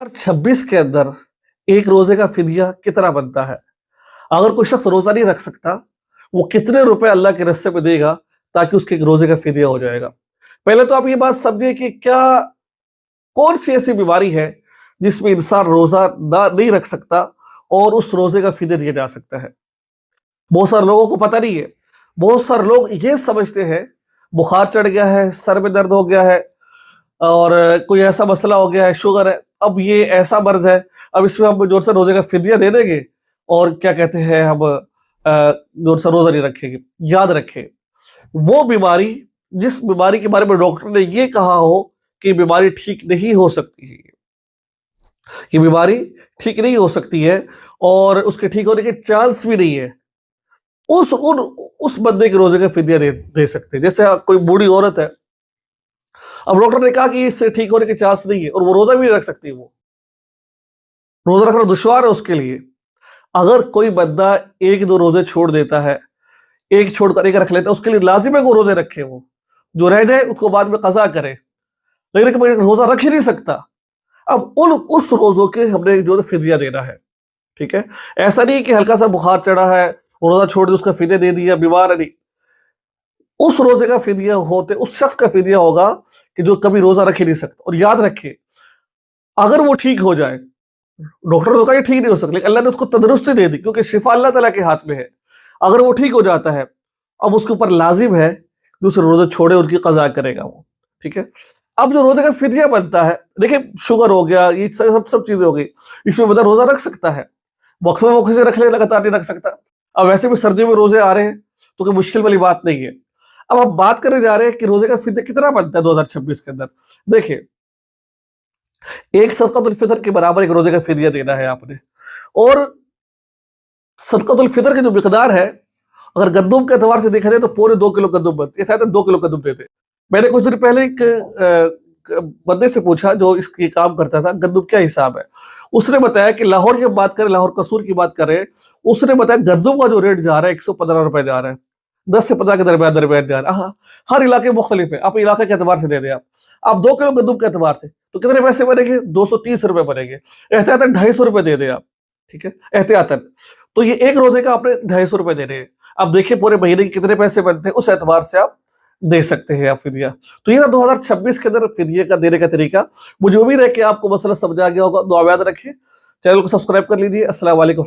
2026 के अंदर एक रोजे का फिदिया कितना बनता है? अगर कोई शख्स रोजा नहीं रख सकता, वो कितने रुपए अल्लाह के रास्ते में देगा ताकि उसके एक रोजे का फिदिया हो जाएगा? पहले तो आप ये बात समझिए कि क्या कौन सी ऐसी बीमारी है जिसमें इंसान रोजा ना नहीं रख सकता और उस रोजे का फिदिया दिया जा सकता है? बहुत सारे लोगों को पता नहीं है। बहुत सारे लोग ये समझते हैं बुखार चढ़ गया है, सर में दर्द हो गया है और कोई ऐसा मसला हो गया है, शुगर है, अब ये ऐसा मर्ज है, अब इसमें हम जोर से रोजे का फिदिया दे देंगे और क्या कहते हैं हम जोर से रोजा नहीं रखेंगे। याद रखें, वो बीमारी जिस बीमारी के बारे में डॉक्टर ने ये कहा हो कि बीमारी ठीक नहीं हो सकती है, ये बीमारी ठीक नहीं हो सकती है और उसके ठीक होने के चांस भी नहीं है, उस बंदे के रोजे का फिदिया दे सकते हैं। जैसे कोई बूढ़ी औरत है, अब डॉक्टर ने कहा कि इससे ठीक होने के चांस नहीं है और वो रोजा भी नहीं रख सकती, वो रोजा रखना दुश्वार है उसके लिए। अगर कोई बंदा एक दो रोजे छोड़ देता है, एक छोड़कर एक रख लेता है, उसके लिए लाजिम है वो रोजे रखे, वो जो रह जाए उसको बाद में कज़ा करे, लेकिन रोजा रख ही नहीं सकता। अब उस रोजों के हमने जो फिदिया देना है, ठीक है। ऐसा नहीं कि हल्का सा बुखार चढ़ा है, रोजा छोड़ दिया, उसका फिदिया दे दिया, बीमार है, नहीं। उस रोजे का फिदिया होते उस शख्स का फिदिया होगा कि जो कभी रोजा रख ही नहीं सकता। और याद रखिए, अगर वो ठीक हो जाए, डॉक्टर ने कहा ये ठीक नहीं हो सकता, लेकिन अल्लाह ने उसको तंदुरुस्ती दे दी, क्योंकि शिफा अल्लाह ताला के हाथ में है। अगर वो ठीक हो जाता है, अब उसके ऊपर लाजिम है दूसरे रोजे छोड़े, उनकी कज़ा करेगा वो, ठीक है। अब जो रोजे का फिदिया बनता है, देखिए शुगर हो गया, ये सब चीजें हो गई, इसमें बंदा रोजा रख सकता है, वक्फे से रख ले, लगातार नहीं रख सकता। अब वैसे भी सर्दियों में रोजे आ रहे हैं तो कोई मुश्किल वाली बात नहीं है। अब हम बात करने जा रहे हैं कि रोजे का फिदिया कितना बनता है 2026 के अंदर। देखिए, एक सदक़ातुल फितर के बराबर एक रोजे का फिदिया देना है आपने, और सदक़ातुल फितर की जो मिकदार है, अगर गंदुम के एतबार से देखा जाए तो पौने 2 किलो गंदुम बनती है, 2 किलो गंदुम देते। मैंने कुछ दिन पहले एक बंदे से पूछा जो इसकी काम करता था, गंदुम क्या हिसाब है। उसने बताया कि लाहौर की बात करें, लाहौर कसूर की बात करें, उसने बताया गंदुम का जो रेट जा रहा है 115 रुपए जा रहा है, 10 से 15 के दरमियान जा रहा है। हाँ, हर इलाके मुख्तलिफ है, आप इलाके के एतबार से दे दें। आप 2 किलो गंदुम के एतबार से तो कितने पैसे बनेंगे? 230 रुपए बनेंगे। एहतियातन 250 रुपए दे दें आप, ठीक है, एहतियातन। तो ये एक रोजे का आपने 250 रुपए देने हैं। अब देखिए पूरे महीने के कितने पैसे बनते हैं, उस एतबार से आप दे सकते हैं आप फिदिया। तो ये ना 2026 के अंदर फिदिये का देने का तरीका। मुझे उम्मीद है कि आपको मसला समझ आ गया होगा। दुआ में याद रखिए, चैनल को सब्सक्राइब कर लीजिए। अस्सलाम वालेकुम।